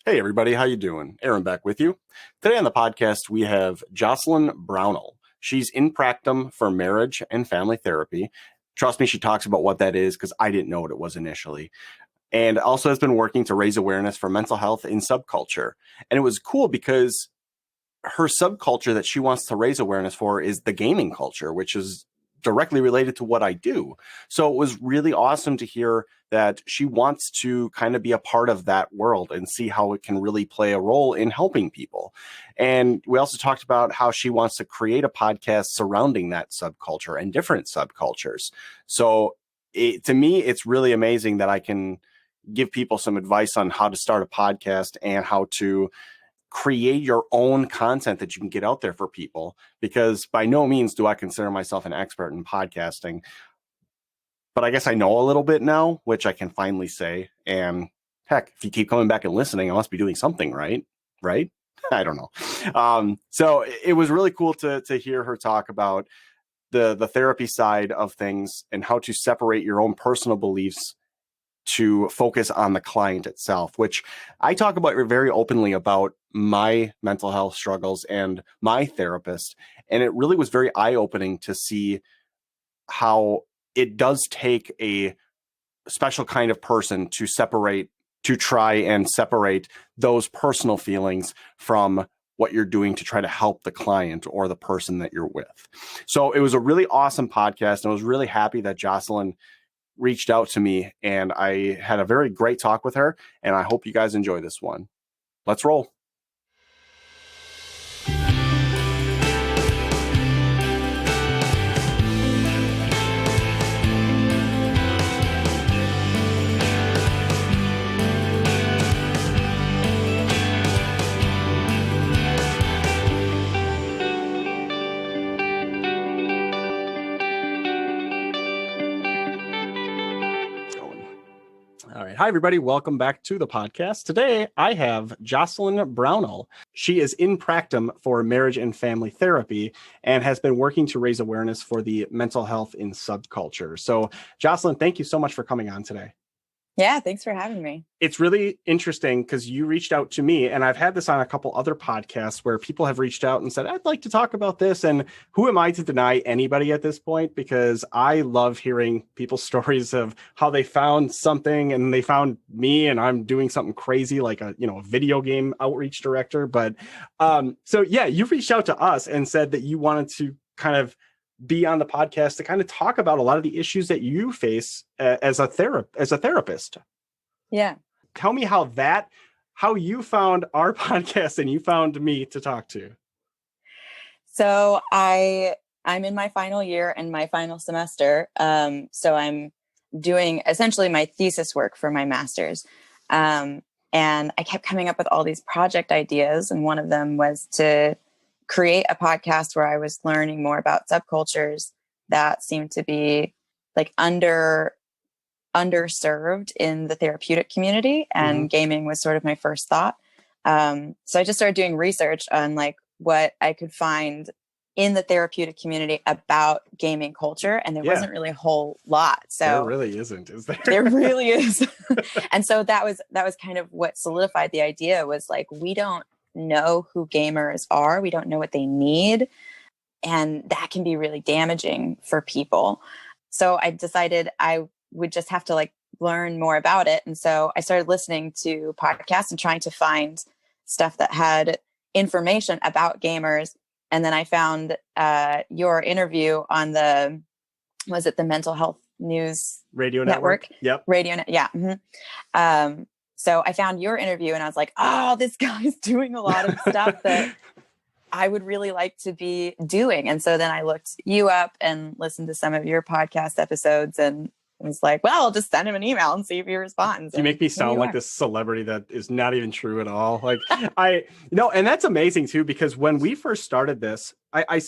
Hey everybody, how you doing? Aaron back with you. Today on the podcast we have Jocelyn Brownell. She's in practicum for marriage and family therapy. Trust me, she talks about what that is because I didn't know what it was initially. And also has been working to raise awareness for mental health in subculture. And it was cool because her subculture that she wants to raise awareness for is the gaming culture, which is directly related to what I do. So it was really awesome to hear that she wants to kind of be a part of that world and see how it can really play a role in helping people. And we also talked about how she wants to create a podcast surrounding that subculture and different subcultures. So to me, it's really amazing that I can give people some advice on how to start a podcast and how to create your own content that you can get out there for people, because by no means do I consider myself an expert in podcasting, but I guess I know a little bit now, which I can finally say. And heck, if you keep coming back and listening, I must be doing something right? I don't know. So it was really cool to hear her talk about the therapy side of things and how to separate your own personal beliefs to focus on the client itself, which I talk about very openly about my mental health struggles and my therapist. And it really was very eye-opening to see how it does take a special kind of person to try and separate those personal feelings from what you're doing to try to help the client or the person that you're with. So it was a really awesome podcast. And I was really happy that Jocelyn reached out to me, and I had a very great talk with her, and I hope you guys enjoy this one. Let's roll. All right. Hi, everybody. Welcome back to the podcast. Today, I have Jocelyn Brownell. She is in practicum for marriage and family therapy and has been working to raise awareness for the mental health in subculture. So, Jocelyn, thank you so much for coming on today. Yeah, thanks for having me. It's really interesting because you reached out to me, and I've had this on a couple other podcasts where people have reached out and said, I'd like to talk about this. And who am I to deny anybody at this point? Because I love hearing people's stories of how they found something and they found me and I'm doing something crazy like a video game outreach director. But so yeah, you reached out to us and said that you wanted to kind of be on the podcast to kind of talk about a lot of the issues that you face as a therapist. Yeah. Tell me how you found our podcast and you found me to talk to. So I'm in my final year and my final semester. So I'm doing essentially my thesis work for my master's. And I kept coming up with all these project ideas. And one of them was to create a podcast where I was learning more about subcultures that seemed to be like underserved in the therapeutic community, and gaming was sort of my first thought. So I just started doing research on like what I could find in the therapeutic community about gaming culture, and there wasn't really a whole lot. So there really isn't, is there? There really is. And so that was kind of what solidified the idea, was like, we don't know who gamers are. We don't know what they need. And that can be really damaging for people. So I decided I would just have to like learn more about it. And so I started listening to podcasts and trying to find stuff that had information about gamers. And then I found your interview on the Mental Health News Radio Network? Yep. Yeah. Mm-hmm. So I found your interview and I was like, oh, this guy's doing a lot of stuff that I would really like to be doing. And so then I looked you up and listened to some of your podcast episodes and was like, well, I'll just send him an email and see if he responds. You make me sound like this celebrity that is not even true at all. Like and that's amazing too, because when we first started this, I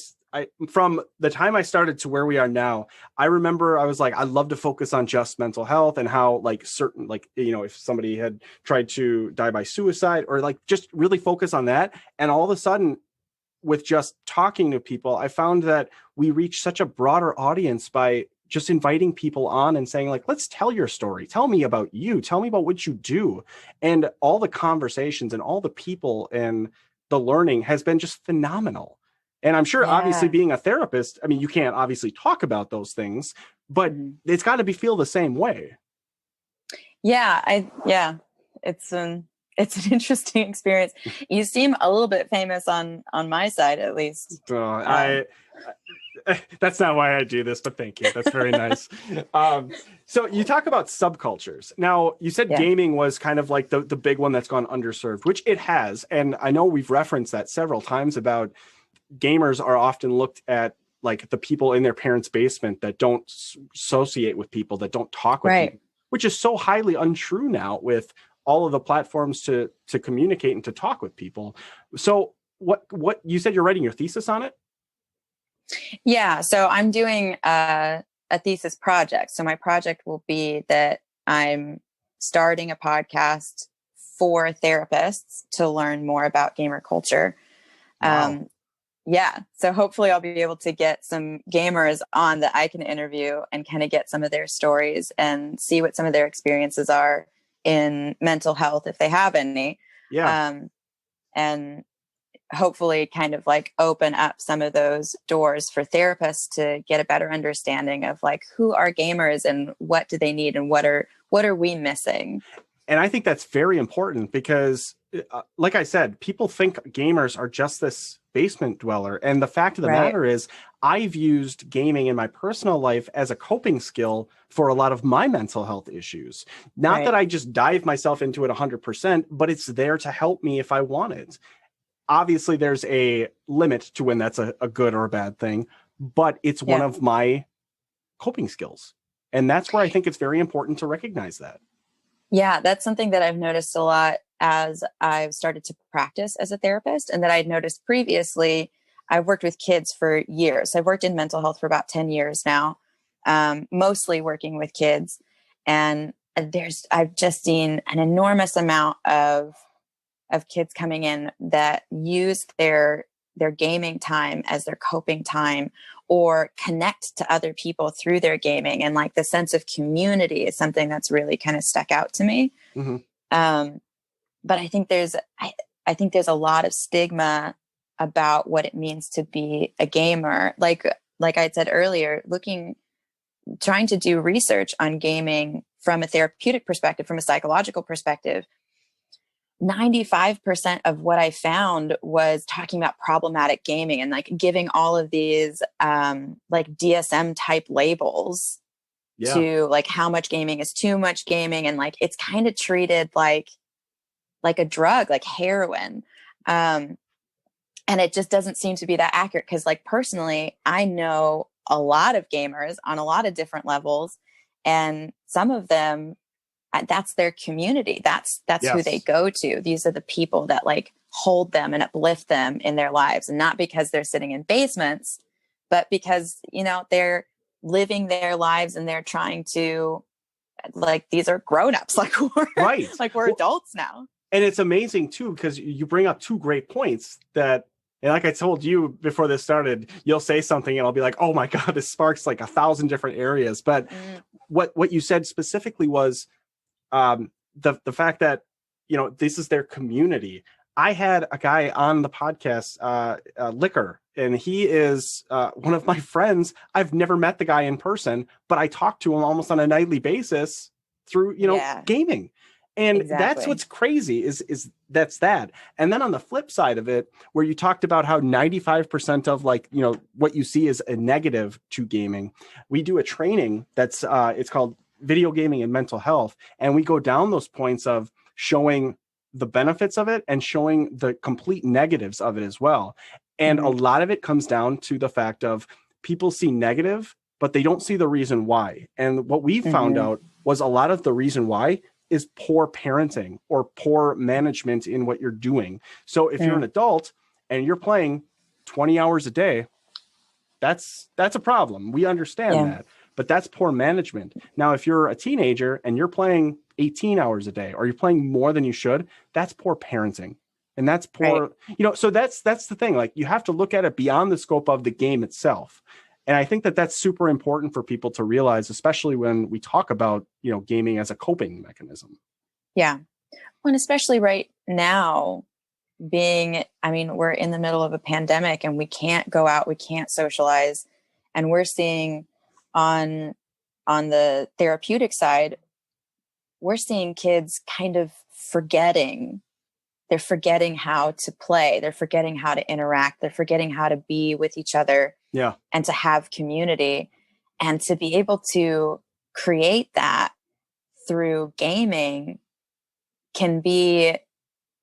from the time I started to where we are now, I remember I was like, I'd love to focus on just mental health and how like certain, like, if somebody had tried to die by suicide or like just really focus on that. And all of a sudden, with just talking to people, I found that we reach such a broader audience by just inviting people on and saying like, let's tell your story. Tell me about you. Tell me about what you do. And all the conversations and all the people and the learning has been just phenomenal. And I'm sure obviously being a therapist, I mean, you can't obviously talk about those things, but it's got to be feel the same way. Yeah, it's an interesting experience. You seem a little bit famous on my side, at least. That's not why I do this, but thank you. That's very nice. So you talk about subcultures. Now, you said gaming was kind of like the big one that's gone underserved, which it has. And I know we've referenced that several times about gamers are often looked at like the people in their parents' basement that don't associate with people, that don't talk with people, which is so highly untrue now with all of the platforms to communicate and to talk with people. So what you said you're writing your thesis on it? Yeah. So I'm doing a thesis project. So my project will be that I'm starting a podcast for therapists to learn more about gamer culture. Wow. Yeah. So hopefully I'll be able to get some gamers on that I can interview and kind of get some of their stories and see what some of their experiences are in mental health, if they have any. Yeah. And hopefully kind of like open up some of those doors for therapists to get a better understanding of like, who are gamers and what do they need and what are we missing? And I think that's very important because like I said, people think gamers are just this basement dweller. And the fact of the matter is I've used gaming in my personal life as a coping skill for a lot of my mental health issues. Not that I just dive myself into it 100%, but it's there to help me if I want it. Obviously, there's a limit to when that's a good or a bad thing, but it's one of my coping skills. And that's where I think it's very important to recognize that. Yeah, that's something that I've noticed a lot as I've started to practice as a therapist, and that I'd noticed previously. I've worked with kids for years. I've worked in mental health for about 10 years now, mostly working with kids. And I've just seen an enormous amount of kids coming in that use their gaming time as their coping time, or connect to other people through their gaming. And like the sense of community is something that's really kind of stuck out to me. But I think there's a lot of stigma about what it means to be a gamer. Like I said earlier, trying to do research on gaming from a therapeutic perspective, from a psychological perspective, 95% of what I found was talking about problematic gaming and like giving all of these like DSM type labels to like how much gaming is too much gaming. And like, it's kind of treated like a drug, like heroin. And it just doesn't seem to be that accurate. Cause like personally, I know a lot of gamers on a lot of different levels, and some of them, that's their community. That's who they go to. These are the people that like hold them and uplift them in their lives. And not because they're sitting in basements, but because, they're living their lives and they're trying to, like, these are grown-ups. Like we're adults now. And it's amazing too, because you bring up two great points that, and like I told you before this started, you'll say something and I'll be like, oh my God, this sparks like 1,000 different areas. But what you said specifically was, the fact that, this is their community. I had a guy on the podcast, Liquor, and he is one of my friends. I've never met the guy in person, but I talk to him almost on a nightly basis through, gaming. And that's what's crazy is that's that. And then on the flip side of it, where you talked about how 95% of like, what you see is a negative to gaming. We do a training that's it's called Video Gaming and Mental Health. And we go down those points of showing the benefits of it and showing the complete negatives of it as well. And a lot of it comes down to the fact of people see negative, but they don't see the reason why. And what we found out was a lot of the reason why is poor parenting or poor management in what you're doing. So if you're an adult and you're playing 20 hours a day, that's a problem. We understand that, but that's poor management. Now, if you're a teenager and you're playing 18 hours a day, or you're playing more than you should, that's poor parenting. And that's poor, so that's the thing. Like, you have to look at it beyond the scope of the game itself. And I think that that's super important for people to realize, especially when we talk about, gaming as a coping mechanism. Yeah. Well, and especially right now, we're in the middle of a pandemic and we can't go out, we can't socialize. And we're seeing on the therapeutic side, we're seeing kids kind of they're forgetting how to play. They're forgetting how to interact. They're forgetting how to be with each other. Yeah. And to have community, and to be able to create that through gaming can be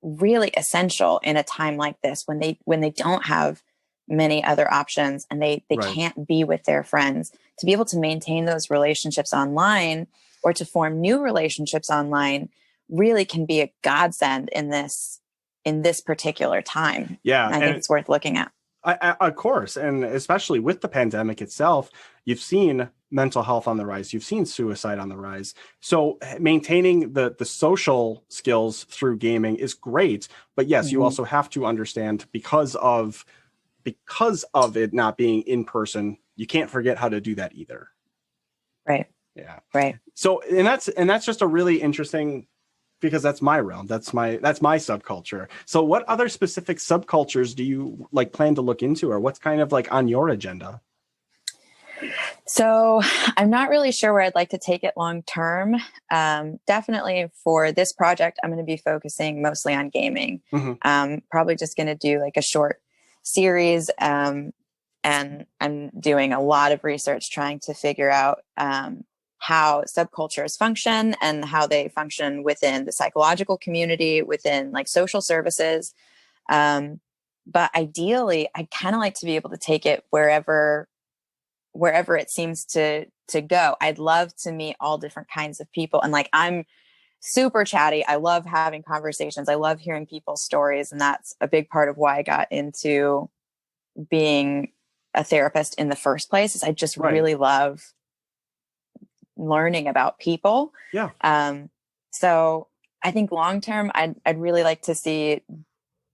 really essential in a time like this when they don't have many other options and they Right. can't be with their friends. To be able to maintain those relationships online or to form new relationships online really can be a godsend in this particular time. Yeah. And I think it's worth looking at. Of course. And especially with the pandemic itself, you've seen mental health on the rise. You've seen suicide on the rise. So maintaining the social skills through gaming is great. But yes, you also have to understand because of it not being in person, you can't forget how to do that either. Right. Yeah. Right. So, and that's just a really interesting, because that's my realm. That's my subculture. So what other specific subcultures do you plan to look into, or what's kind of on your agenda? So I'm not really sure where I'd like to take it long term. Definitely for this project, I'm going to be focusing mostly on gaming. Probably just going to do a short series. And I'm doing a lot of research trying to figure out how subcultures function and how they function within the psychological community, within social services. But ideally, I'd kind of like to be able to take it wherever it seems to go. I'd love to meet all different kinds of people. And I'm super chatty. I love having conversations. I love hearing people's stories. And that's a big part of why I got into being a therapist in the first place, is I just really love learning about people. Yeah. So I think long term, I'd really like to see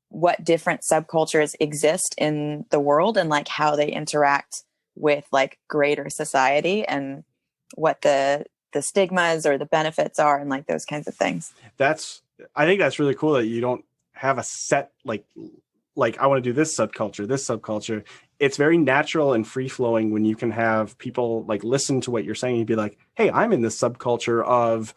what different subcultures exist in the world and how they interact with greater society, and what the stigmas or the benefits are, and those kinds of things. I think that's really cool that you don't have a set I want to do this subculture. It's very natural and free flowing when you can have people listen to what you're saying and be like, hey, I'm in this subculture of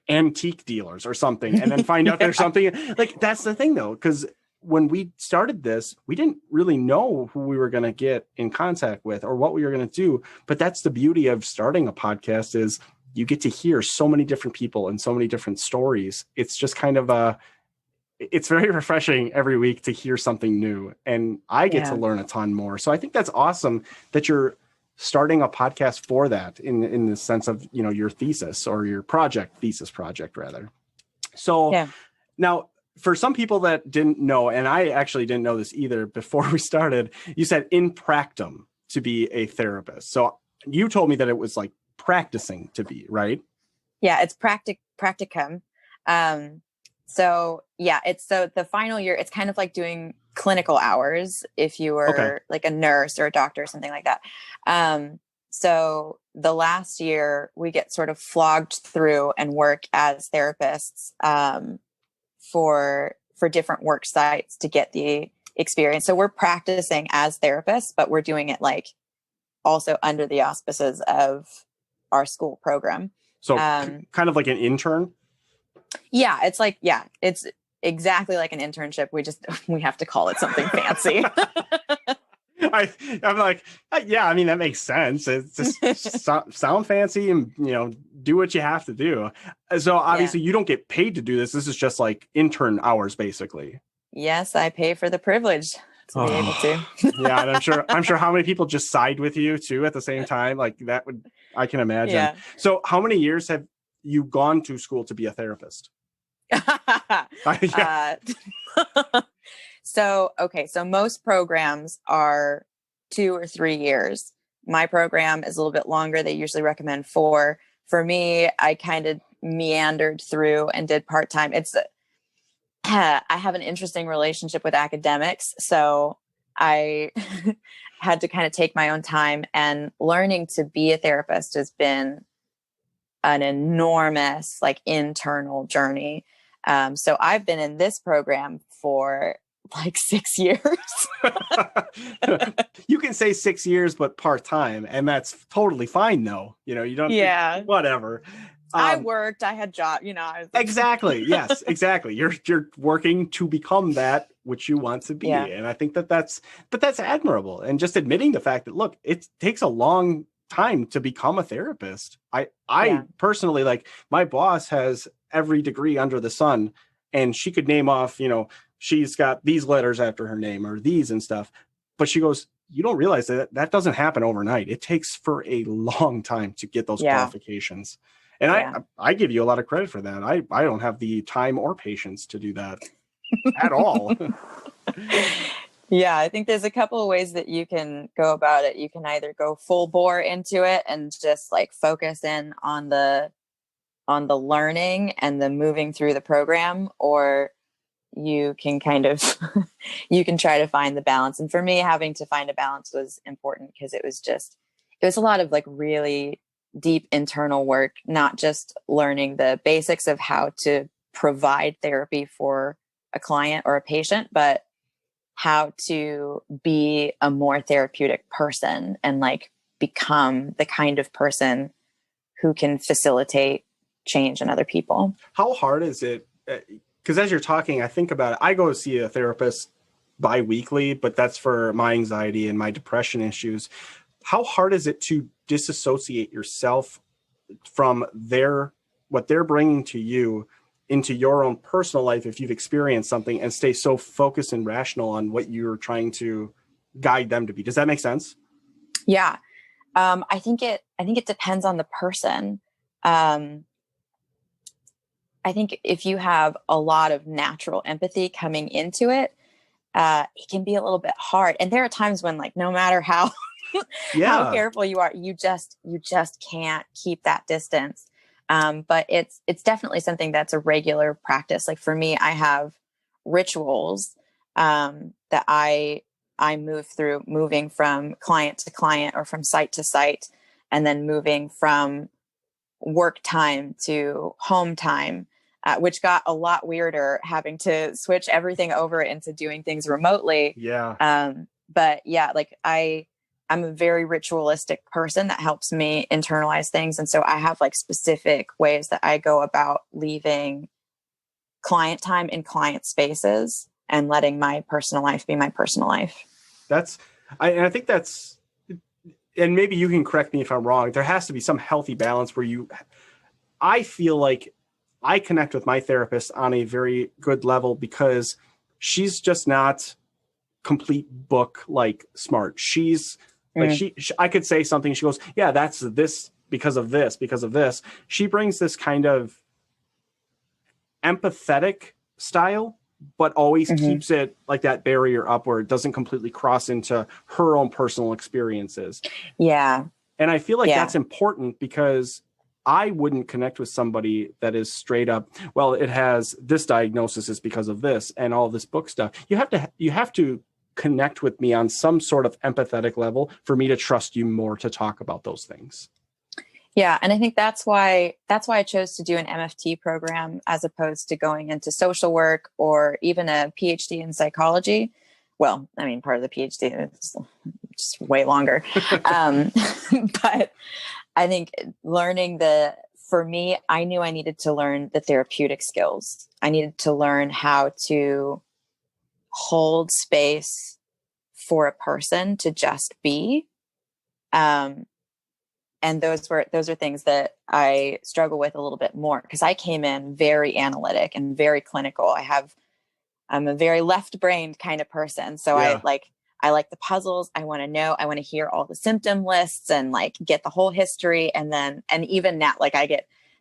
antique dealers or something, and then find out there's something that's the thing though, because when we started this, we didn't really know who we were going to get in contact with or what we were going to do. But that's the beauty of starting a podcast, is you get to hear so many different people and so many different stories. It's just kind of it's very refreshing every week to hear something new, and I get to learn a ton more. So I think that's awesome that you're starting a podcast for that, in the sense of, your thesis or your project rather. So now, for some people that didn't know, and I actually didn't know this either before we started, you said in practicum to be a therapist. So you told me that it was practicing to be, right? Yeah, it's practicum. So the final year, it's kind of like doing clinical hours if you were a nurse or a doctor or something like that. So the last year we get sort of flogged through and work as therapists for different work sites to get the experience. So we're practicing as therapists, but we're doing it also under the auspices of our school program. So kind of like an intern. Yeah, it's exactly like an internship. We have to call it something fancy. I'm like, yeah, I mean, that makes sense. It's just sound fancy and, do what you have to do. So obviously you don't get paid to do this. This is just intern hours, basically. Yes, I pay for the privilege to be able to. Yeah, and I'm sure how many people just side with you too at the same time. I can imagine. Yeah. So how many years have you gone to school to be a therapist? So most programs are 2 or 3 years. My program is a little bit longer. They usually recommend 4. For me, I kind of meandered through and did part-time. I have an interesting relationship with academics. So I had to kind of take my own time, and learning to be a therapist has been an enormous like internal journey. So I've been in this program for like 6 years. You can say 6 years, but part-time, and that's totally fine though. You don't, Yeah. whatever. I worked, I had job, I was Exactly. Yes, exactly. You're working to become that which you want to be. Yeah. And I think that's admirable. And just admitting the fact that, look, it takes a long time to become a therapist. I personally, like, my boss has every degree under the sun, and she could name off, she's got these letters after her name or these and stuff. But she goes, you don't realize that doesn't happen overnight. It takes for a long time to get those qualifications. And I give you a lot of credit for that. I don't have the time or patience to do that at all. Yeah, I think there's a couple of ways that you can go about it. You can either go full bore into it and just like focus in on the learning and the moving through the program, or you can kind of you can try to find the balance. And for me, having to find a balance was important because it was a lot of like really deep internal work, not just learning the basics of how to provide therapy for a client or a patient, but how to be a more therapeutic person and like become the kind of person who can facilitate change in other people. How hard is it? Because as you're talking, I think about it. I go see a therapist bi-weekly, but that's for my anxiety and my depression issues. How hard is it to disassociate yourself from what they're bringing to you into your own personal life if you've experienced something, and stay so focused and rational on what you're trying to guide them to be? Does that make sense? Yeah. I think it depends on the person. I think if you have a lot of natural empathy coming into it, it can be a little bit hard. And there are times when, like, no matter how how careful you are, you just can't keep that distance. But it's definitely something that's a regular practice. Like for me, I have rituals that I move through, moving from client to client or from site to site, and then moving from work time to home time, which got a lot weirder having to switch everything over into doing things remotely. Yeah. But yeah, like I'm a very ritualistic person that helps me internalize things. And so I have like specific ways that I go about leaving client time in client spaces and letting my personal life be my personal life. I think that's, and maybe you can correct me if I'm wrong, there has to be some healthy balance where I feel like I connect with my therapist on a very good level because she's just not complete book like smart. She's like, I could say something. She goes, yeah, that's this because of this, because of this. She brings this kind of empathetic style, but always keeps it like that barrier up where it doesn't completely cross into her own personal experiences. Yeah. And I feel like that's important because I wouldn't connect with somebody that is straight up, well, it has this diagnosis is because of this and all this book stuff. You have to connect with me on some sort of empathetic level for me to trust you more to talk about those things. Yeah. And I think that's why I chose to do an MFT program as opposed to going into social work or even a PhD in psychology. Well, I mean, part of the PhD is just way longer. But I think for me, I knew I needed to learn the therapeutic skills. I needed to learn how to hold space for a person to just be. And those are things that I struggle with a little bit more because I came in very analytic and very clinical. I'm a very left-brained kind of person. So I like the puzzles. I want to hear all the symptom lists and like get the whole history. And even now, like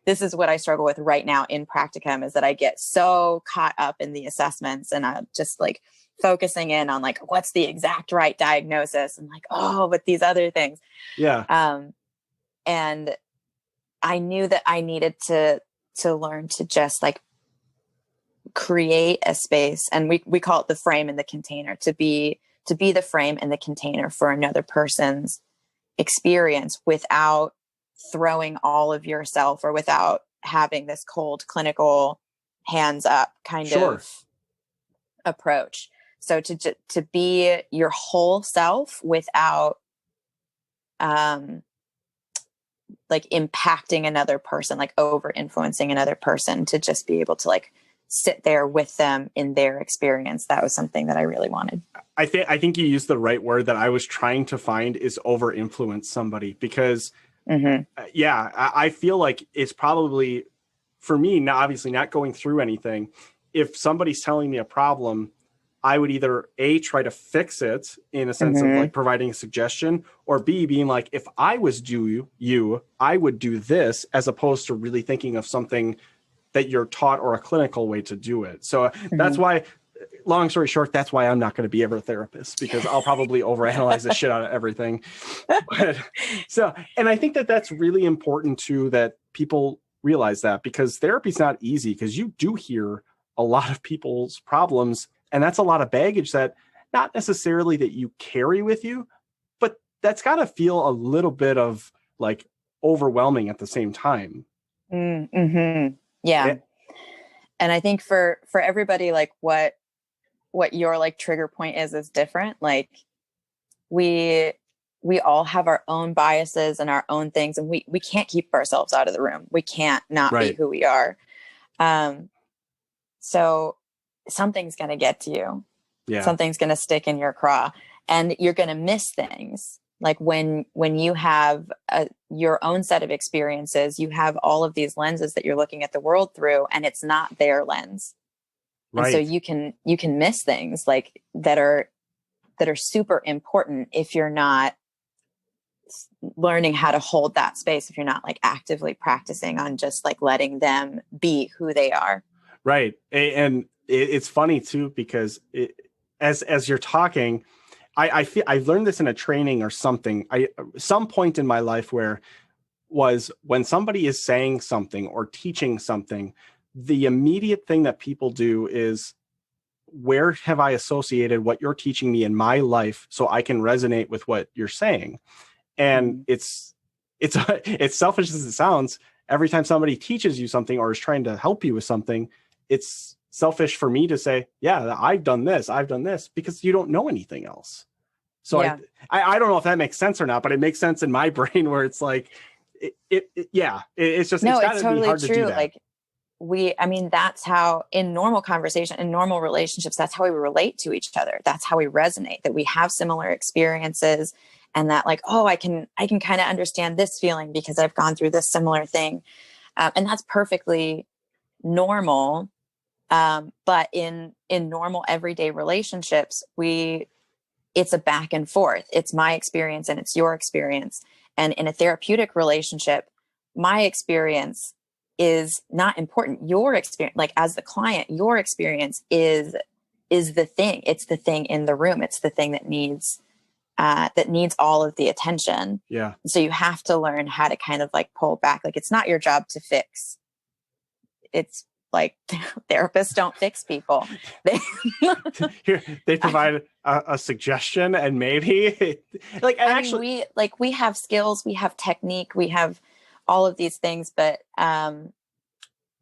this is what I struggle with right now in practicum is that I get so caught up in the assessments and I'm just like focusing in on like, what's the exact right diagnosis? And like, oh, but these other things. Yeah. And I knew that I needed to learn to just like create a space, and we call it the frame and the container, to be the frame and the container for another person's experience without throwing all of yourself or without having this cold clinical hands up kind of approach. So to be your whole self without like impacting another person, like over influencing another person, to just be able to like sit there with them in their experience. That was something that I really wanted. I think you used the right word that I was trying to find, is over influence somebody, because I feel like it's probably, for me, now obviously not going through anything, if somebody's telling me a problem, I would either A, try to fix it in a sense of like providing a suggestion, or B, being like, if I was you, I would do this, as opposed to really thinking of something that you're taught or a clinical way to do it. So that's why, long story short, that's why I'm not going to be ever a therapist, because I'll probably overanalyze the shit out of everything. But, and I think that that's really important too, that people realize that, because therapy's not easy, because you do hear a lot of people's problems, and that's a lot of baggage that not necessarily that you carry with you, but that's got to feel a little bit of like overwhelming at the same time. Yeah. And I think for everybody, like what your like trigger point is different. Like we all have our own biases and our own things, and we can't keep ourselves out of the room. We can't not be who we are. So something's going to get to you. Yeah. Something's going to stick in your craw, and you're going to miss things. Like when you have your own set of experiences, you have all of these lenses that you're looking at the world through, and it's not their lens. Right. And so you can miss things like that are super important if you're not learning how to hold that space, if you're not like actively practicing on just like letting them be who they are. Right. And it's funny too, because as you're talking, I feel I learned this in a training or something. Some point in my life where was when somebody is saying something or teaching something, the immediate thing that people do is, where have I associated what you're teaching me in my life so I can resonate with what you're saying? And it's selfish as it sounds. Every time somebody teaches you something or is trying to help you with something, it's selfish for me to say, yeah, I've done this, because you don't know anything else. So yeah. I don't know if that makes sense or not, but it makes sense in my brain, where it's like, it's just, no, it's gotta totally be hard true. To do that. Like that's how, in normal conversation, in normal relationships, that's how we relate to each other. That's how we resonate, that we have similar experiences, and that like, oh, I can kind of understand this feeling because I've gone through this similar thing. And that's perfectly normal. But in normal everyday relationships, it's a back and forth. It's my experience and it's your experience. And in a therapeutic relationship, my experience is not important. Your experience, like as the client, your experience is the thing. It's the thing in the room. It's the thing that needs all of the attention. Yeah. So you have to learn how to kind of like pull back. Like it's not your job to fix. It's like therapists don't fix people. They provide a suggestion, and maybe we have skills, we have technique, we have all of these things, but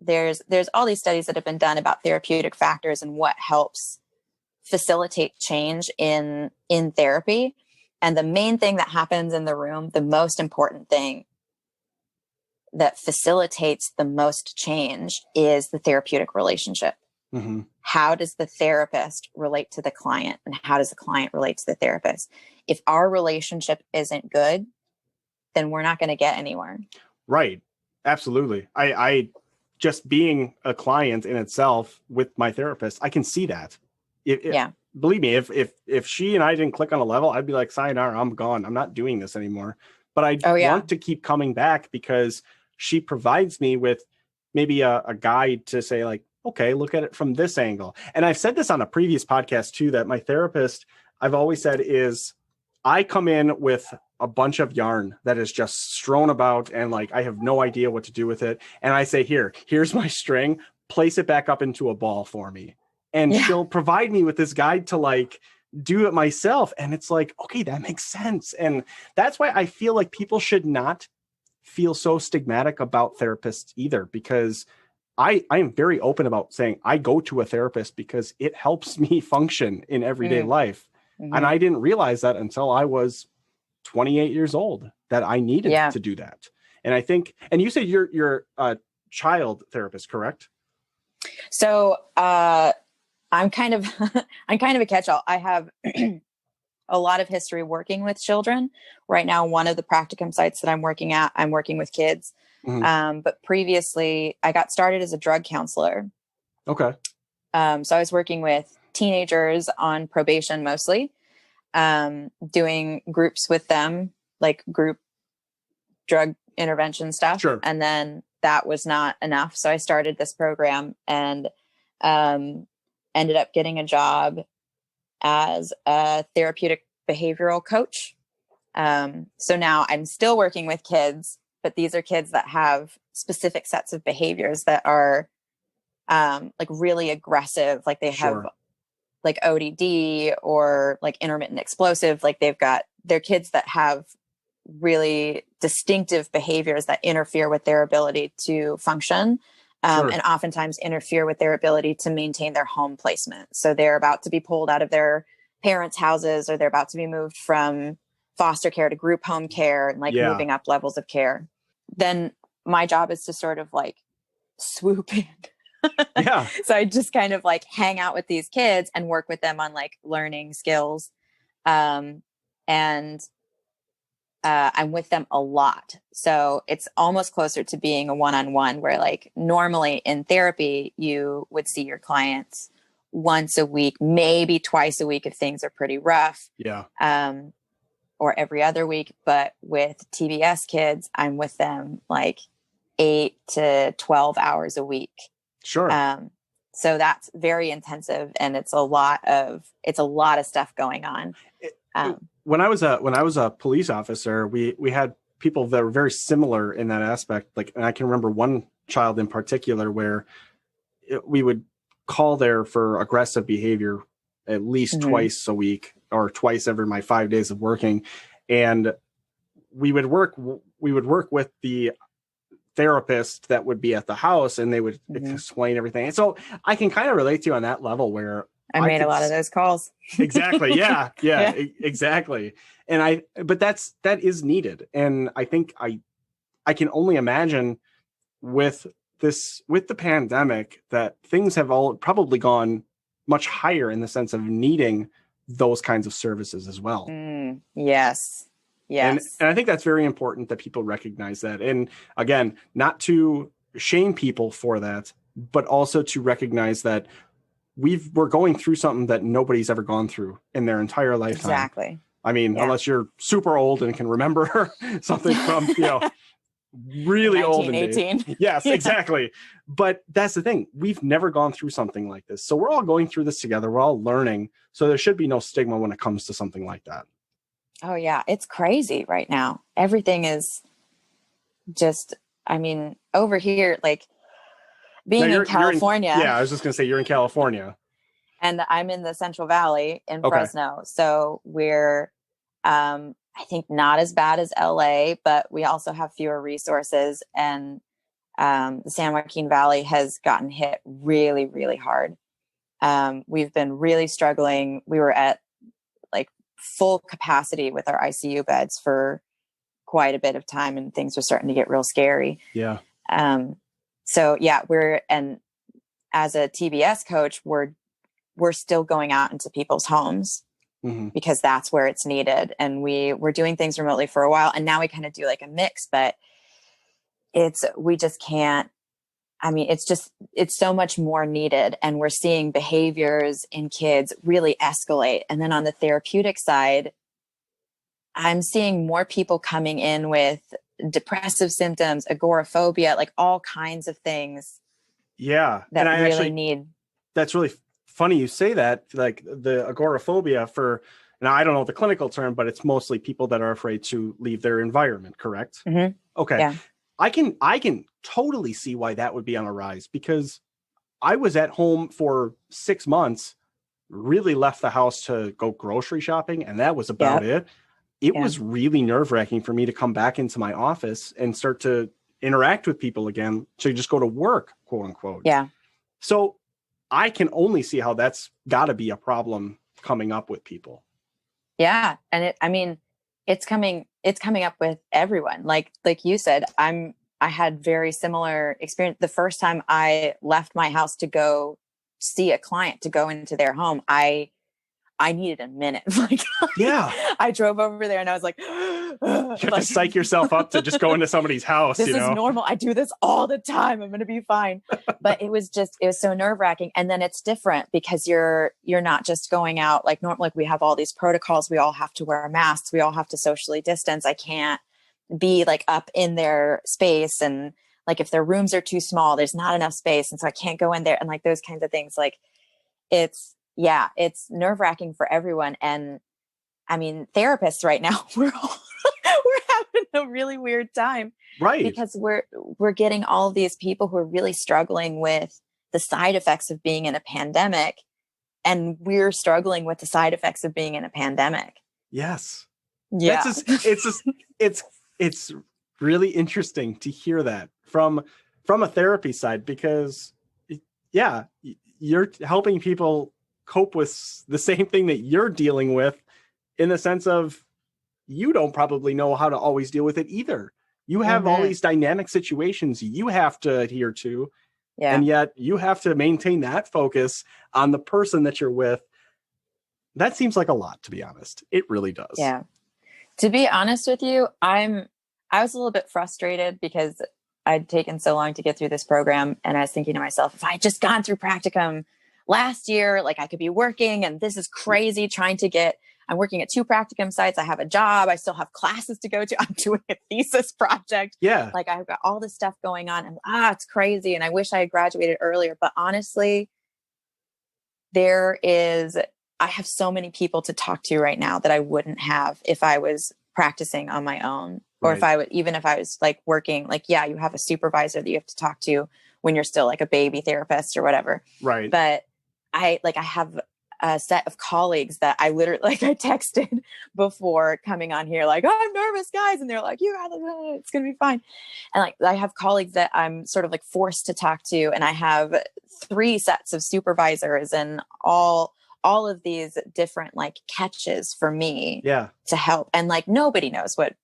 there's all these studies that have been done about therapeutic factors and what helps facilitate change in therapy. And the main thing that happens in the room, the most important thing that facilitates the most change, is the therapeutic relationship. Mm-hmm. How does the therapist relate to the client, and how does the client relate to the therapist? If our relationship isn't good, then we're not going to get anywhere. Right. Absolutely. I just being a client in itself with my therapist, I can see that. Believe me, if she and I didn't click on a level, I'd be like, sayonara, I'm gone. I'm not doing this anymore. But I want to keep coming back, because she provides me with maybe a guide to say like, okay, look at it from this angle. And I've said this on a previous podcast too, that my therapist, I've always said, is I come in with a bunch of yarn that is just strewn about, and like, I have no idea what to do with it. And I say, here's my string, place it back up into a ball for me. And she'll provide me with this guide to like do it myself. And it's like, okay, that makes sense. And that's why I feel like people should not feel so stigmatic about therapists either, because I am very open about saying I go to a therapist because it helps me function in everyday life. And I didn't realize that until I was 28 years old, that I needed to do that. And I think, and you said you're a child therapist, correct? So I'm kind of I'm kind of a catch-all. I have a lot of history working with children. Right now, one of the practicum sites that I'm working at, I'm working with kids. But previously, I got started as a drug counselor. Okay. So I was working with teenagers on probation mostly, doing groups with them, like group drug intervention stuff. Sure. And then that was not enough. So I started this program and ended up getting a job as a therapeutic behavioral coach. So now I'm still working with kids, but these are kids that have specific sets of behaviors that are like really aggressive, like they have like ODD or like intermittent explosive, like they're kids that have really distinctive behaviors that interfere with their ability to function. And oftentimes interfere with their ability to maintain their home placement. So they're about to be pulled out of their parents' houses, or they're about to be moved from foster care to group home care, and like moving up levels of care. Then my job is to sort of like swoop in. So I just kind of like hang out with these kids and work with them on like learning skills. And I'm with them a lot. So it's almost closer to being a one-on-one, where like normally in therapy, you would see your clients once a week, maybe twice a week if things are pretty rough. Or every other week. But with TBS kids, I'm with them like 8 to 12 hours a week. So that's very intensive, and it's a lot of stuff going on. When I was a police officer, we had people that were very similar in that aspect. Like, and I can remember one child in particular where we would call there for aggressive behavior at least twice a week, or twice every my 5 days of working. And we would work with the therapist that would be at the house, and they would explain everything. And so I can kind of relate to you on that level, where I made a lot of those calls. Exactly. Yeah. Exactly. And but that is needed. And I think I can only imagine with the pandemic that things have all probably gone much higher in the sense of needing those kinds of services as well. Yes. And I think that's very important that people recognize that. And again, not to shame people for that, but also to recognize that we're going through something that nobody's ever gone through in their entire lifetime. Exactly. I mean, unless you're super old and can remember something from, really old days. Yes, exactly. But that's the thing. We've never gone through something like this. So we're all going through this together. We're all learning. So there should be no stigma when it comes to something like that. Oh yeah. It's crazy right now. Everything is just, I mean, over here, like being in California. I was just going to say, you're in California. And I'm in the Central Valley in Fresno. So we're, I think not as bad as LA, but we also have fewer resources. And the San Joaquin Valley has gotten hit really, really hard. We've been really struggling. We were at like full capacity with our ICU beds for quite a bit of time, and things were starting to get real scary. Yeah. So yeah, and as a TBS coach, we're still going out into people's homes because that's where it's needed. And we're doing things remotely for a while, and now we kind of do like a mix, but we just can't. I mean, it's so much more needed, and we're seeing behaviors in kids really escalate. And then on the therapeutic side, I'm seeing more people coming in with depressive symptoms, agoraphobia, like all kinds of things. Yeah. That and really need. That's really funny you say that, like the agoraphobia now I don't know the clinical term, but it's mostly people that are afraid to leave their environment, correct? Okay. Yeah. I can totally see why that would be on a rise, because I was at home for 6 months really left the house to go grocery shopping, and that was about Yep. it. It Yeah. was really nerve-wracking for me to come back into my office and start to interact with people again, to just go to work, quote unquote. Yeah. So I can only see how that's got to be a problem coming up with people. Yeah. And it's coming up with everyone. Like you said, I had very similar experience. The first time I left my house to go see a client, to go into their home, I needed a minute. Like, yeah, I drove over there and I was like, you have to psych yourself up to just go into somebody's house. This is normal. I do this all the time. I'm going to be fine. But it was so nerve wracking. And then it's different because you're not just going out like normal. Like, we have all these protocols. We all have to wear masks. We all have to socially distance. I can't be like up in their space. And like, if their rooms are too small, there's not enough space. And so I can't go in there, and like those kinds of things. Like, it's nerve wracking for everyone. And I mean, therapists right now, we're having a really weird time, right? Because we're getting all of these people who are really struggling with the side effects of being in a pandemic, and we're struggling with the side effects of being in a pandemic. Yes. Yeah. It's really interesting to hear that from a therapy side, because yeah, you're helping people cope with the same thing that you're dealing with, in the sense of, you don't probably know how to always deal with it either. You have all these dynamic situations you have to adhere to, and yet you have to maintain that focus on the person that you're with. That seems like a lot, to be honest. It really does. Yeah. To be honest with you, I was a little bit frustrated because I'd taken so long to get through this program, and I was thinking to myself, if I had just gone through practicum last year, like, I could be working, and this is crazy I'm working at 2 practicum sites. I have a job. I still have classes to go to. I'm doing a thesis project. Yeah. Like, I've got all this stuff going on, and it's crazy. And I wish I had graduated earlier. But honestly, I have so many people to talk to right now that I wouldn't have if I was practicing on my own, or right. even if I was like working, like, yeah, you have a supervisor that you have to talk to when you're still like a baby therapist or whatever. Right. But I have a set of colleagues that I literally, like, I texted before coming on here, like, I'm nervous, guys. And they're like, it's going to be fine. And like, I have colleagues that I'm sort of like forced to talk to. And I have 3 sets of supervisors, and all of these different like catches for me to help. And like, nobody knows what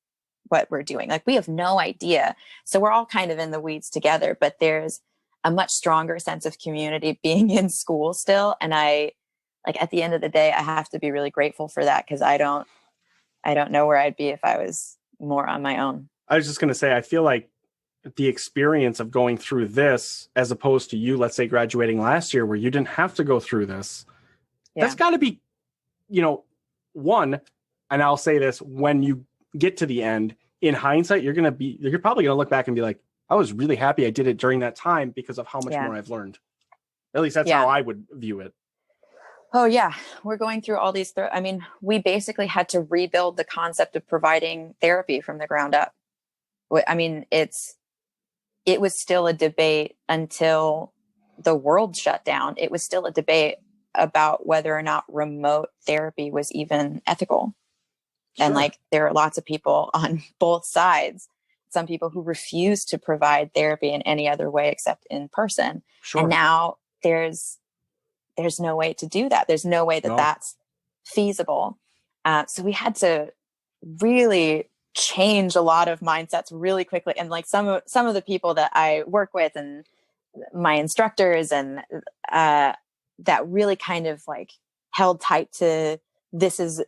we're doing. Like, we have no idea. So we're all kind of in the weeds together, but there's a much stronger sense of community being in school still. And at the end of the day, I have to be really grateful for that, because I don't know where I'd be if I was more on my own. I was just going to say, I feel like the experience of going through this, as opposed to you, let's say, graduating last year, where you didn't have to go through this, that's got to be, one, and I'll say this, when you get to the end, in hindsight, you're probably going to look back and be like, I was really happy I did it during that time because of how much more I've learned. At least that's how I would view it. Oh yeah. We're going through all these, we basically had to rebuild the concept of providing therapy from the ground up. I mean, it was still a debate until the world shut down. It was still a debate about whether or not remote therapy was even ethical. Sure. And like, there are lots of people on both sides, some people who refuse to provide therapy in any other way except in person. Sure. And now there's no way to do that. There's no way that that's feasible. So we had to really change a lot of mindsets really quickly. And like some of the people that I work with and my instructors and that really kind of like held tight to this is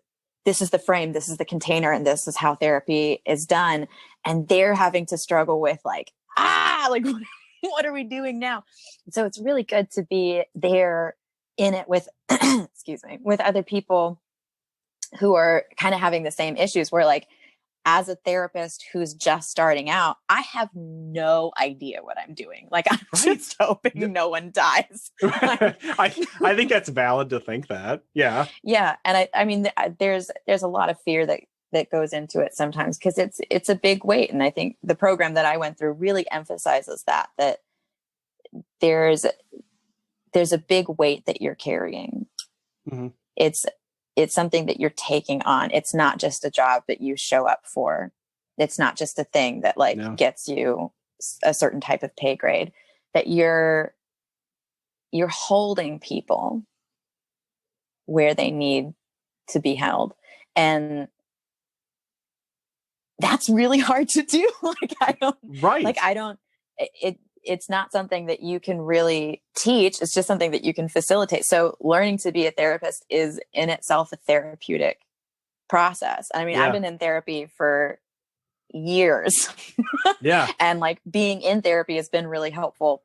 the frame, this is the container, and this is how therapy is done. And they're having to struggle with like what are we doing now? So it's really good to be there in it with, excuse me, with other people who are kind of having the same issues, where like, as a therapist who's just starting out, I have no idea what I'm doing. Like, I'm just hoping no one dies. I think that's valid to think that. Yeah. Yeah. And I mean, there's a lot of fear that goes into it sometimes, because it's a big weight. And I think the program that I went through really emphasizes that there's a big weight that you're carrying. Mm-hmm. It's something that you're taking on. It's not just a job that you show up for. It's not just a thing that like gets you a certain type of pay grade, that you're holding people where they need to be held. And that's really hard to do. It's not something that you can really teach. It's just something that you can facilitate. So learning to be a therapist is in itself a therapeutic process. I mean, I've been in therapy for years. And like being in therapy has been really helpful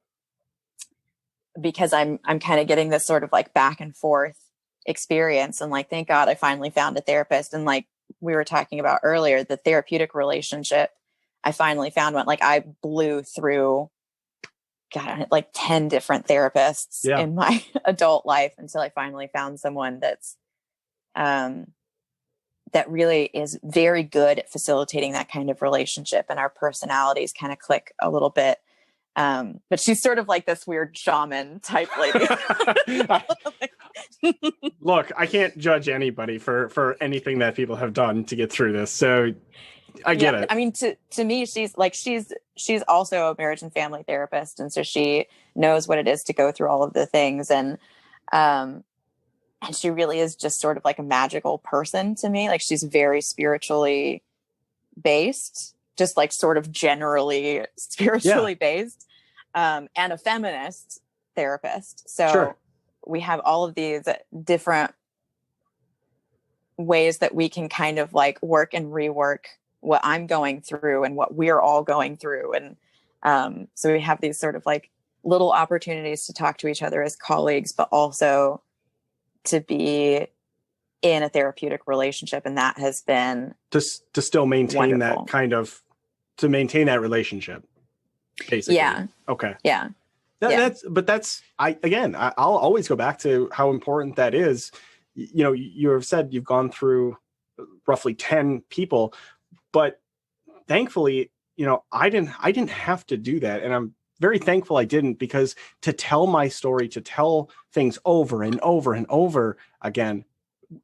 because I'm kind of getting this sort of like back and forth experience. And like, thank God I finally found a therapist. And like we were talking about earlier, the therapeutic relationship, I finally found one. Like I blew through like 10 different therapists in my adult life until I finally found someone that's that really is very good at facilitating that kind of relationship, and our personalities kind of click a little bit. But she's sort of like this weird shaman type lady. Look, I can't judge anybody for anything that people have done to get through this. So I get it. I mean, to me, she's also a marriage and family therapist. And so she knows what it is to go through all of the things. And she really is just sort of like a magical person to me. Like she's very spiritually based, just like sort of generally spiritually based, and a feminist therapist. So we have all of these different ways that we can kind of like work and rework what I'm going through and what we're all going through. And so we have these sort of like little opportunities to talk to each other as colleagues, but also to be in a therapeutic relationship. And that has been to still maintain wonderful. That kind of, to maintain that relationship, basically. Yeah. Okay. Yeah. I'll always go back to how important that is. You know, you have said you've gone through roughly 10 people, but thankfully, you know, I didn't have to do that. And I'm very thankful I didn't, because to tell my story, to tell things over and over and over again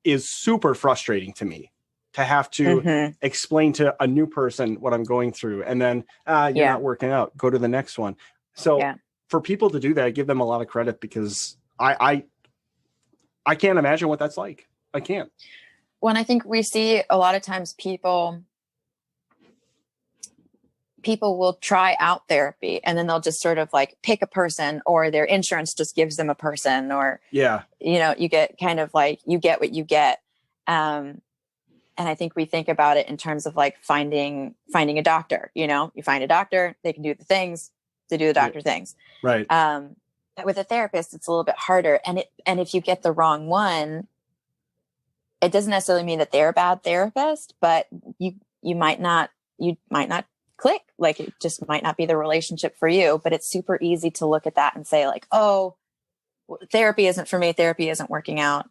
is super frustrating to me, to have to explain to a new person what I'm going through. And then you're not working out, go to the next one. So for people to do that, I give them a lot of credit, because I can't imagine what that's like. I can't. Well, I think we see a lot of times people will try out therapy and then they'll just sort of like pick a person, or their insurance just gives them a person, or, you know, you get kind of like, you get what you get. And I think we think about it in terms of like finding a doctor. You know, you find a doctor, they can do the things, they do the doctor things. Right. But with a therapist, it's a little bit harder. And if you get the wrong one, it doesn't necessarily mean that they're a bad therapist, but you might not click. Like it just might not be the relationship for you. But it's super easy to look at that and say like, oh, well, therapy isn't for me. Therapy isn't working out.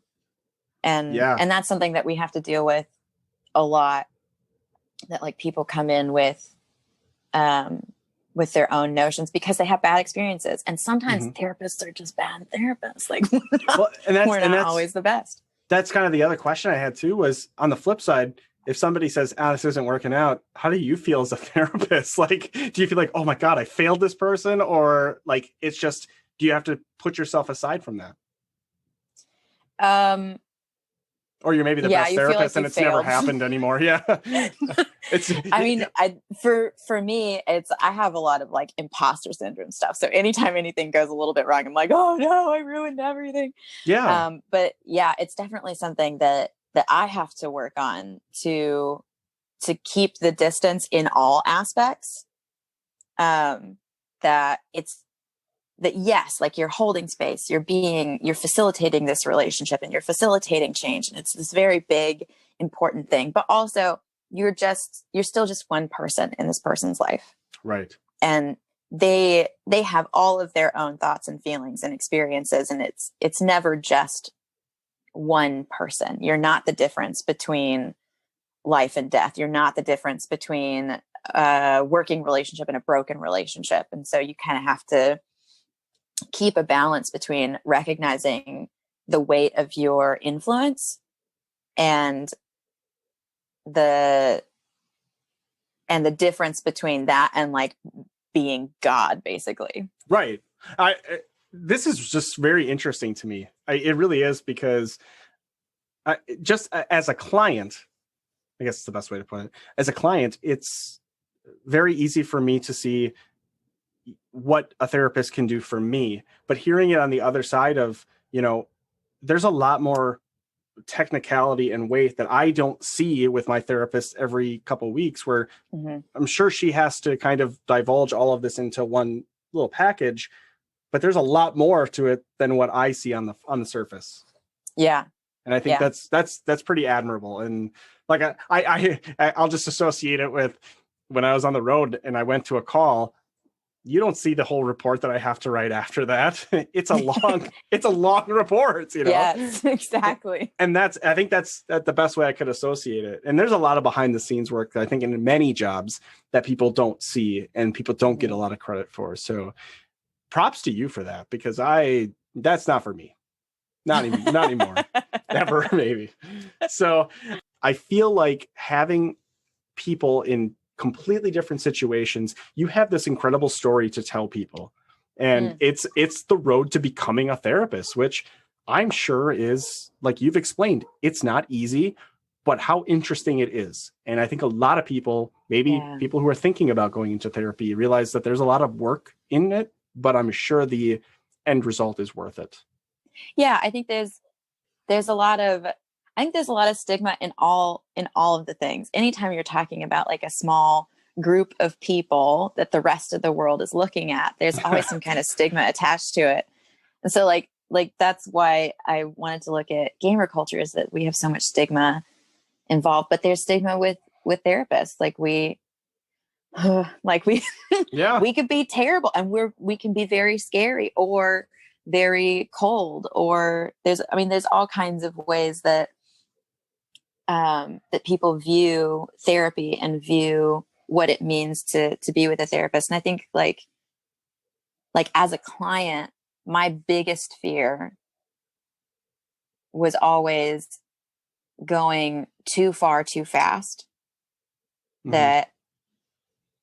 And that's something that we have to deal with a lot, that like people come in with their own notions because they have bad experiences. And sometimes therapists are just bad therapists. Like we're not always the best. That's kind of the other question I had too, was on the flip side, if somebody says, this isn't working out, how do you feel as a therapist? Like, do you feel like, oh my God, I failed this person? Or like, it's just, do you have to put yourself aside from that? Or you're maybe the best therapist and it's never happened anymore. Yeah. For me, I have a lot of like imposter syndrome stuff. So anytime anything goes a little bit wrong, I'm like, oh no, I ruined everything. Yeah. But yeah, it's definitely something that I have to work on to keep the distance in all aspects. Yes, like you're holding space, you're facilitating this relationship and you're facilitating change. And it's this very big, important thing, but also you're still just one person in this person's life. Right. And they have all of their own thoughts and feelings and experiences. And it's never just one person. You're not the difference between life and death. You're not the difference between a working relationship and a broken relationship. And so you kind of have to keep a balance between recognizing the weight of your influence and the difference between that and like being God, basically. Right. This is just very interesting to me. It really is, because just as a client, I guess it's the best way to put it. As a client, it's very easy for me to see what a therapist can do for me. But hearing it on the other side of, there's a lot more technicality and weight that I don't see with my therapist every couple of weeks, where I'm sure she has to kind of divulge all of this into one little package, but there's a lot more to it than what I see on the surface. Yeah. And I think that's pretty admirable. And like, I'll just associate it with when I was on the road and I went to a call. You don't see the whole report that I have to write after that. It's a long report, Yes, exactly. And I think that's the best way I could associate it. And there's a lot of behind the scenes work that I think in many jobs that people don't see and people don't get a lot of credit for. So props to you for that, because that's not for me. Not anymore. Ever, maybe. So I feel like having people in completely different situations, you have this incredible story to tell people. And it's the road to becoming a therapist, which I'm sure is, like you've explained, it's not easy, but how interesting it is. And I think a lot of people, maybe people who are thinking about going into therapy, realize that there's a lot of work in it, but I'm sure the end result is worth it. Yeah, I think there's a lot of stigma in all of the things. Anytime you're talking about like a small group of people that the rest of the world is looking at, there's always some kind of stigma attached to it. And so like that's why I wanted to look at gamer culture, is that we have so much stigma involved, but there's stigma with therapists. Like we we could be terrible, and we can be very scary or very cold, or there's all kinds of ways that that people view therapy and view what it means to be with a therapist. And I think like as a client, my biggest fear was always going too far too fast. That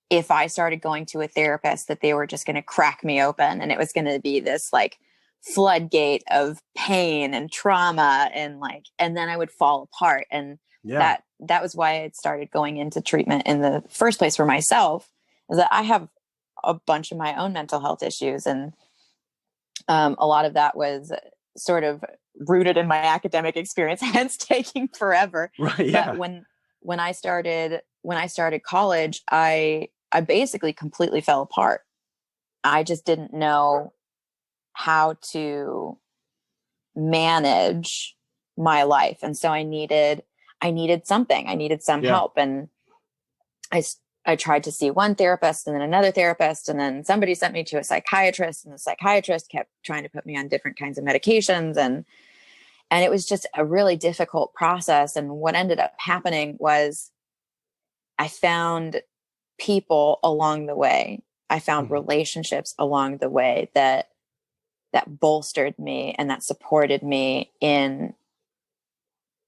if I started going to a therapist, that they were just going to crack me open, and it was going to be this like floodgate of pain and trauma, and then I would fall apart. And that was why I had started going into treatment in the first place for myself, is that I have a bunch of my own mental health issues. And a lot of that was sort of rooted in my academic experience, hence taking forever. Right. Yeah. But when I started college, I basically completely fell apart. I just didn't know how to manage my life. And so I needed something. I needed some help. And I tried to see one therapist and then another therapist, and then somebody sent me to a psychiatrist, and the psychiatrist kept trying to put me on different kinds of medications. And it was just a really difficult process. And what ended up happening was I found people along the way. I found relationships along the way that bolstered me and that supported me in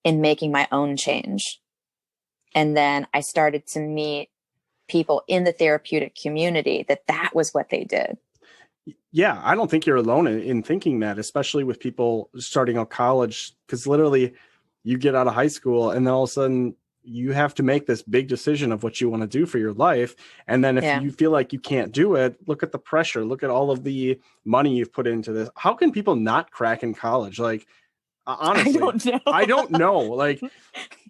making my own change. And then I started to meet people in the therapeutic community that was what they did. Yeah, I don't think you're alone in thinking that, especially with people starting out college, because literally you get out of high school and then all of a sudden you have to make this big decision of what you want to do for your life. And then if you feel like you can't do it, look at the pressure, look at all of the money you've put into this. How can people not crack in college? Like, honestly, I don't know. Like,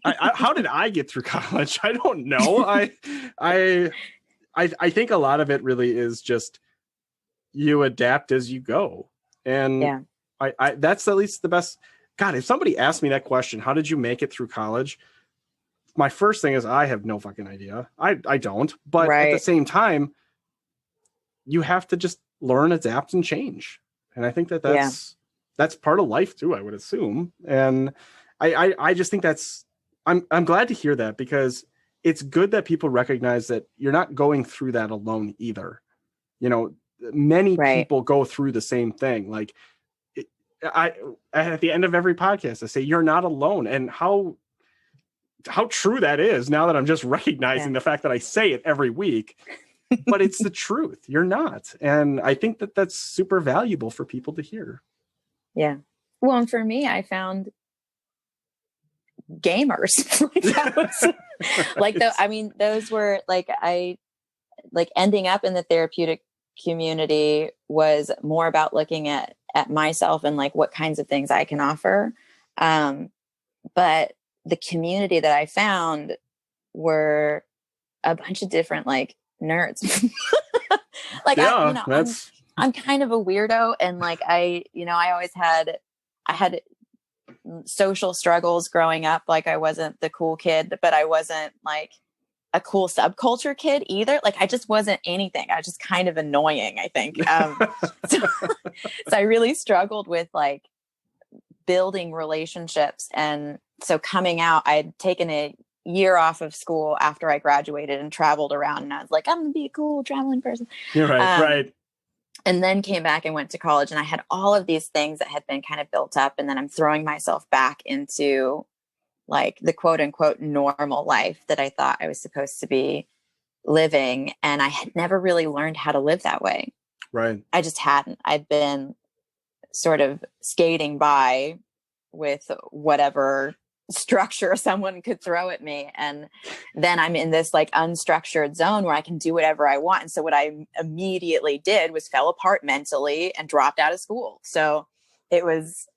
how did I get through college? I don't know. I think a lot of it really is just you adapt as you go. And I that's at least the best. God, if somebody asked me that question, how did you make it through college? My first thing is I have no fucking idea. I don't. But at the same time, you have to just learn, adapt, and change. And I think that's part of life too, I would assume. And I just think I'm glad to hear that, because it's good that people recognize that you're not going through that alone either. Many people go through the same thing. Like, I at the end of every podcast, I say, you're not alone. And how true that is now that I'm just recognizing the fact that I say it every week, but it's the truth. You're not. And I think that that's super valuable for people to hear. Yeah. Well, and for me, I found gamers. That was, like, those were like, ending up in the therapeutic community was more about looking at myself and like what kinds of things I can offer. But the community that I found were a bunch of different like nerds. Like, I'm kind of a weirdo, and like I had social struggles growing up. Like, I wasn't the cool kid, but I wasn't like a cool subculture kid either. Like, I just wasn't anything. I was just kind of annoying, I think. So I really struggled with like building relationships. And so coming out, I had taken a year off of school after I graduated and traveled around, and I was like, I'm gonna be a cool traveling person. You're right. Right. And then came back and went to college, and I had all of these things that had been kind of built up. And then I'm throwing myself back into like the quote unquote normal life that I thought I was supposed to be living. And I had never really learned how to live that way. Right. I just hadn't. I'd been sort of skating by with whatever structure someone could throw at me. And then I'm in this like unstructured zone where I can do whatever I want. And so what I immediately did was fell apart mentally and dropped out of school. So it was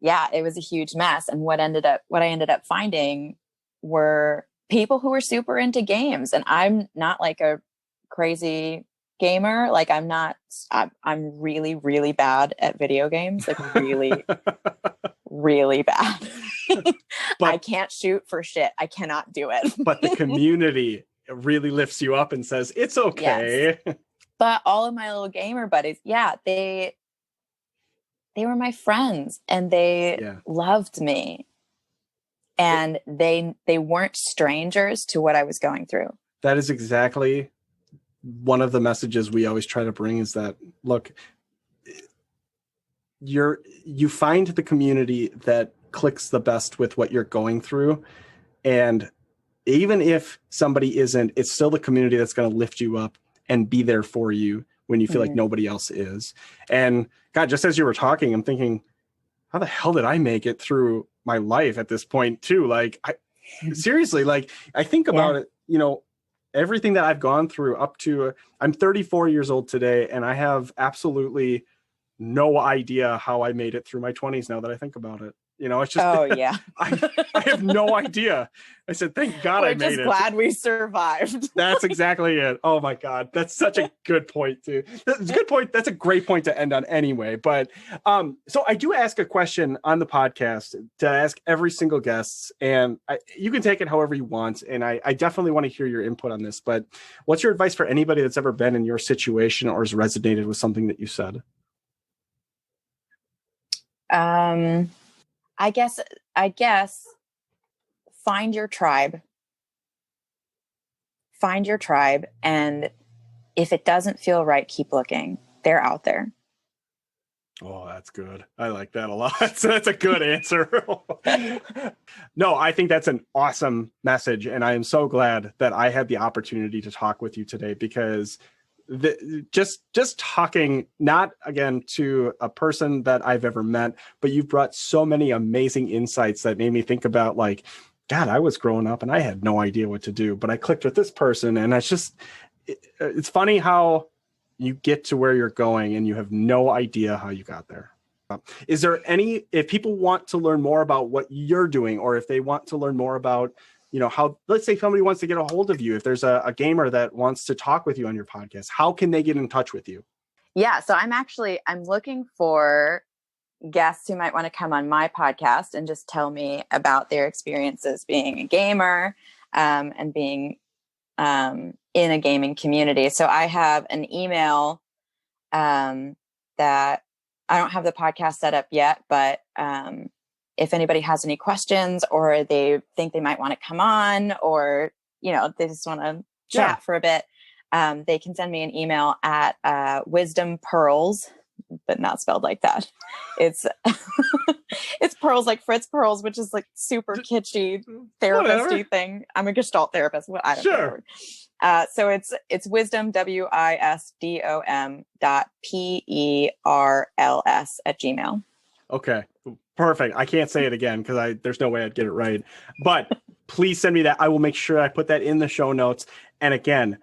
a huge mess. And what I ended up finding were people who were super into games. And I'm not like a crazy gamer. Like, I'm really, really bad at video games. Like, really, really bad. But I can't shoot for shit. I cannot do it. But the community really lifts you up and says, it's okay. Yes. But all of my little gamer buddies, they were my friends, and they loved me, and they weren't strangers to what I was going through. That is exactly one of the messages we always try to bring, is that, look, you find the community that clicks the best with what you're going through. And even if somebody isn't, it's still the community that's going to lift you up and be there for you when you feel like nobody else is. And God, just as you were talking, I'm thinking, how the hell did I make it through my life at this point too? Like, seriously, like, I think about it, everything that I've gone through up to, I'm 34 years old today, and I have absolutely no idea how I made it through my 20s now that I think about it. It's just, I have no idea. I said, thank God I made it. We're just glad we survived. That's exactly it. Oh my God. That's such a good point too. That's a good point. That's a great point to end on anyway. But so I do ask a question on the podcast to ask every single guest, and you can take it however you want. And I definitely want to hear your input on this, but what's your advice for anybody that's ever been in your situation or has resonated with something that you said? I guess find your tribe. Find your tribe. And if it doesn't feel right, keep looking. They're out there. Oh, that's good. I like that a lot. That's a good answer. No, I think that's an awesome message. And I am so glad that I had the opportunity to talk with you today, because just talking, not again to a person that I've ever met, but you've brought so many amazing insights that made me think about, like, God, I was growing up and I had no idea what to do, but I clicked with this person. And it's funny how you get to where you're going and you have no idea how you got there. Is there if people want to learn more about what you're doing, or if they want to learn more about, how, let's say somebody wants to get a hold of you, if there's a gamer that wants to talk with you on your podcast, how can they get in touch with you? Yeah. So I'm looking for guests who might want to come on my podcast and just tell me about their experiences being a gamer, and being, in a gaming community. So I have an email, that I don't have the podcast set up yet, but, if anybody has any questions, or they think they might want to come on, or, they just want to chat for a bit, they can send me an email at wisdom.perls, but not spelled like that. It's it's pearls like Fritz Pearls, which is like super kitschy therapist-y thing. I'm a Gestalt therapist. I don't care. So it's wisdom, wisdom.perls Okay, perfect. I can't say it again because there's no way I'd get it right. But please send me that. I will make sure I put that in the show notes. And again,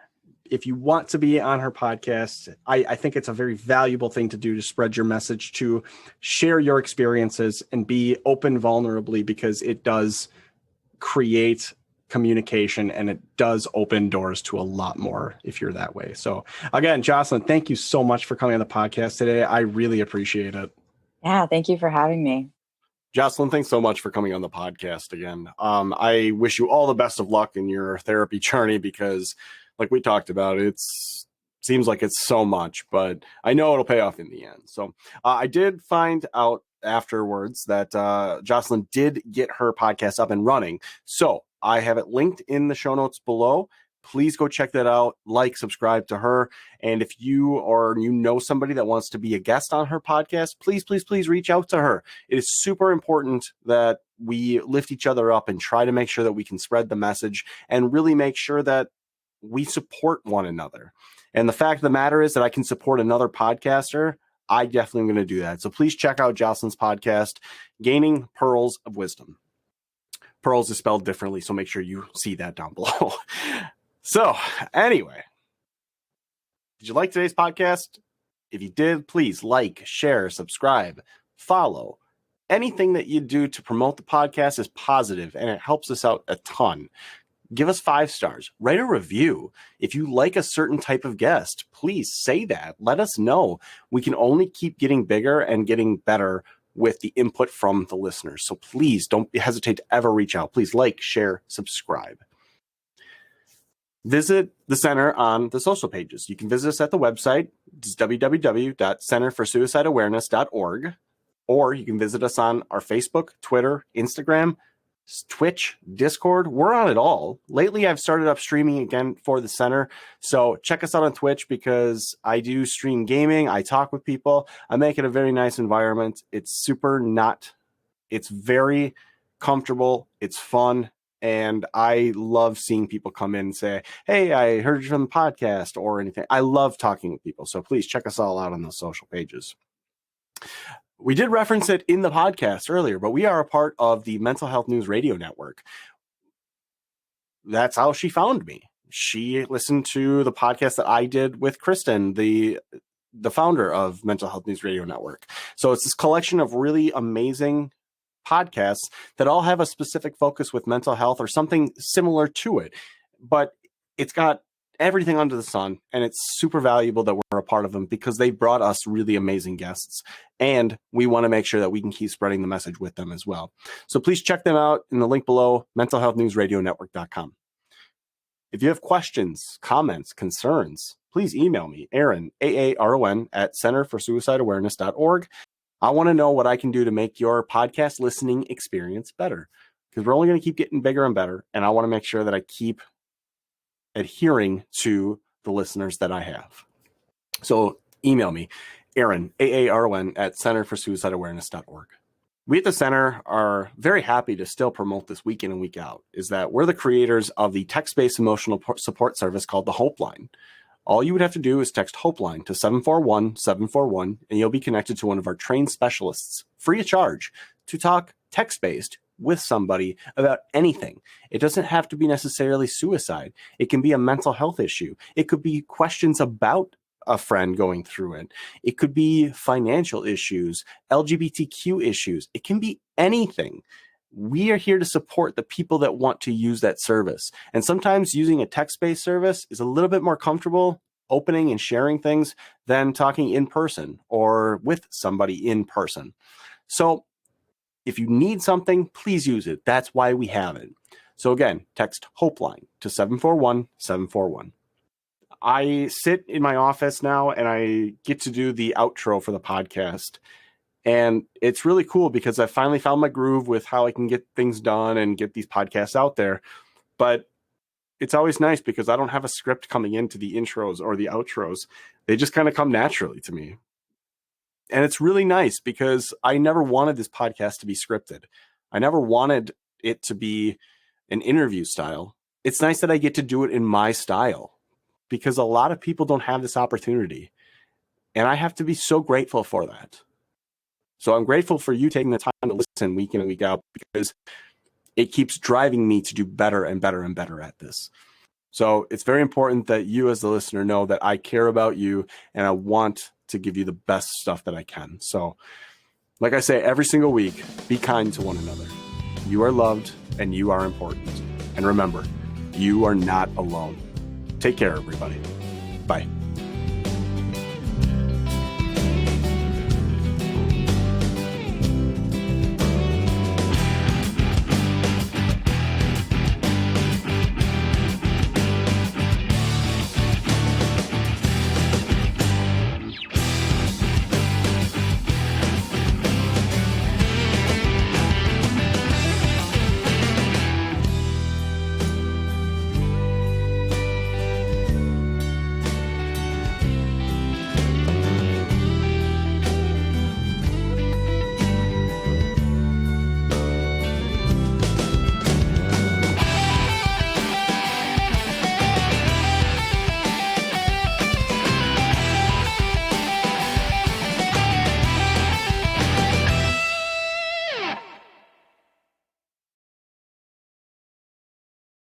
if you want to be on her podcast, I think it's a very valuable thing to do to spread your message, to share your experiences and be open vulnerably, because it does create communication and it does open doors to a lot more if you're that way. So again, Jocelyn, thank you so much for coming on the podcast today. I really appreciate it. Yeah, thank you for having me. Jocelyn, thanks so much for coming on the podcast again. I wish you all the best of luck in your therapy journey, because like we talked about, seems like it's so much, but I know it'll pay off in the end. So I did find out afterwards that Jocelyn did get her podcast up and running. So I have it linked in the show notes below. Please go check that out. Like, subscribe to her. And if you know somebody that wants to be a guest on her podcast, please, please, please reach out to her. It is super important that we lift each other up and try to make sure that we can spread the message and really make sure that we support one another. And the fact of the matter is that I can support another podcaster. I definitely am going to do that. So please check out Jocelyn's podcast, Gaining Pearls of Wisdom. Pearls is spelled differently, so make sure you see that down below. So anyway, did you like today's podcast? If you did, please like, share, subscribe, follow. Anything that you do to promote the podcast is positive, and it helps us out a ton. Give us 5 stars. Write a review. If you like a certain type of guest, please say that. Let us know. We can only keep getting bigger and getting better with the input from the listeners. So please don't hesitate to ever reach out. Please like, share, subscribe. Visit the center on the social pages. You can visit us at the website. It's www.centerforsuicideawareness.org. Or you can visit us on our Facebook, Twitter, Instagram, Twitch, Discord. We're on it all. Lately, I've started up streaming again for the center. So check us out on Twitch, because I do stream gaming. I talk with people. I make it a very nice environment. It's very comfortable. It's fun. And I love seeing people come in and say, hey, I heard you from the podcast or anything. I love talking with people. So please check us all out on those social pages. We did reference it in the podcast earlier, but we are a part of the Mental Health News Radio Network. That's how she found me. She listened to the podcast that I did with Kristen, the founder of Mental Health News Radio Network. So it's this collection of really amazing podcasts that all have a specific focus with mental health or something similar to it. But it's got everything under the sun, and it's super valuable that we're a part of them, because they brought us really amazing guests, and we want to make sure that we can keep spreading the message with them as well. So please check them out in the link below, mentalhealthnewsradionetwork.com. If you have questions, comments, concerns, please email me, Aaron, AARON, at centerforsuicideawareness.org. I want to know what I can do to make your podcast listening experience better, because we're only going to keep getting bigger and better. And I want to make sure that I keep adhering to the listeners that I have. So email me, Aaron, AARON, at centerforsuicideawareness.org. We at the center are very happy to still promote this week in and week out, is that we're the creators of the text-based emotional support service called the HOPELINE. All you would have to do is text HOPELINE to 741-741, and you'll be connected to one of our trained specialists, free of charge, to talk text-based with somebody about anything. It doesn't have to be necessarily suicide. It can be a mental health issue. It could be questions about a friend going through it. It could be financial issues, LGBTQ issues. It can be anything. We are here to support the people that want to use that service. And sometimes using a text-based service is a little bit more comfortable opening and sharing things than talking in person or with somebody in person. So if you need something, please use it. That's why we have it. So again, text HOPELINE to 741-741. I sit in my office now and I get to do the outro for the podcast. And it's really cool because I finally found my groove with how I can get things done and get these podcasts out there. But it's always nice because I don't have a script coming into the intros or the outros. They just kind of come naturally to me. And it's really nice because I never wanted this podcast to be scripted. I never wanted it to be an interview style. It's nice that I get to do it in my style because a lot of people don't have this opportunity. And I have to be so grateful for that. So I'm grateful for you taking the time to listen week in and week out because it keeps driving me to do better and better and better at this. So it's very important that you as the listener know that I care about you and I want to give you the best stuff that I can. So like I say, every single week, be kind to one another. You are loved and you are important. And remember, you are not alone. Take care, everybody. Bye.